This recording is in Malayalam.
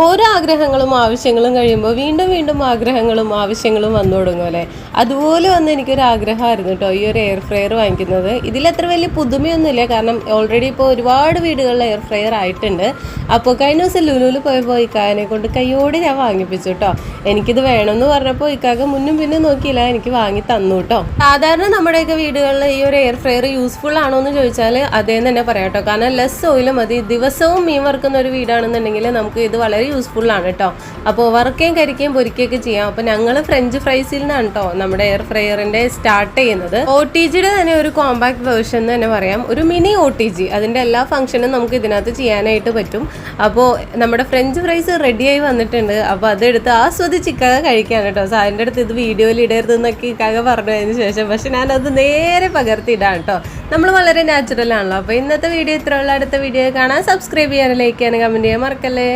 ഓരോ ആഗ്രഹങ്ങളും ആവശ്യങ്ങളും കഴിയുമ്പോൾ വീണ്ടും വീണ്ടും ആഗ്രഹങ്ങളും ആവശ്യങ്ങളും വന്നു തുടങ്ങും അല്ലേ. അതുപോലെ വന്ന് എനിക്കൊരു ആഗ്രഹമായിരുന്നു കേട്ടോ ഈ ഒരു എയർ ഫ്രയർ വാങ്ങിക്കുന്നത്. ഇതിലത്ര വലിയ പുതുമയൊന്നുമില്ല, കാരണം ഓൾറെഡി ഇപ്പോൾ ഒരുപാട് വീടുകളിൽ എയർ ഫ്രയർ ആയിട്ടുണ്ട്. അപ്പോൾ കഴിഞ്ഞ ദിവസം ലുലുവിൽ പോയപ്പോൾ ഇക്കാനെ കൊണ്ട് കൈയോടെ ഞാൻ വാങ്ങിപ്പിച്ചു കേട്ടോ. എനിക്കിത് വേണമെന്ന് പറഞ്ഞപ്പോൾ ഇക്കാക്ക് മുന്നും പിന്നും നോക്കിയില്ല, എനിക്ക് വാങ്ങി തന്നു കേട്ടോ. സാധാരണ നമ്മുടെയൊക്കെ വീടുകളിൽ ഈ ഒരു എയർ ഫ്രയർ യൂസ്ഫുൾ ആണോ എന്ന് ചോദിച്ചാൽ അതേന്ന് തന്നെ പറയാം കേട്ടോ. കാരണം ലെസ് ഓയിൽ മതി. ദിവസവും മീൻ വറുക്കുന്ന ഒരു വീടാണെന്നുണ്ടെങ്കിൽ നമുക്ക് ഇത് വളരെ യൂസ്ഫുൾ ആണ് കേട്ടോ. അപ്പോൾ വറുക്കുകയും കരിക്കുകയും പൊരിക്കുകയൊക്കെ ചെയ്യാം. അപ്പോൾ ഞങ്ങൾ ഫ്രഞ്ച് ഫ്രൈസിൽ നിന്നാണ് കേട്ടോ നമ്മുടെ എയർ ഫ്രയറിന്റെ സ്റ്റാർട്ട് ചെയ്യുന്നത്. OTGയുടെ തന്നെ ഒരു കോമ്പാക്ട് വേർഷൻ എന്ന് തന്നെ പറയാം, ഒരു മിനി OTG. അതിന്റെ എല്ലാ ഫംഗ്ഷനും നമുക്ക് ഇതിനകത്ത് ചെയ്യാനായിട്ട് പറ്റും. അപ്പോൾ നമ്മുടെ ഫ്രഞ്ച് ഫ്രൈസ് റെഡിയായി വന്നിട്ടുണ്ട്. അപ്പോൾ അതെടുത്ത് ആസ്വദിച്ച് ഇക്കാക കഴിക്കാണ് കേട്ടോ. സോ അതിൻ്റെ അടുത്ത് ഇത് വീഡിയോയിൽ ഇടരുത് എന്നൊക്കെ ഇക്കാക പറഞ്ഞതിന് ശേഷം പക്ഷെ ഞാനത് നേരെ പകർത്തിയിടാണ് കേട്ടോ. നമ്മൾ വളരെ നാച്ചുറൽ ആണല്ലോ. അപ്പോൾ ഇന്നത്തെ വീഡിയോ ഇത്രയുള്ള. അടുത്ത വീഡിയോ കാണാൻ സബ്സ്ക്രൈബ് ചെയ്യാനും ലൈക്ക് ചെയ്യാനും കമൻറ്റ് ചെയ്യാൻ മറക്കല്ലേ.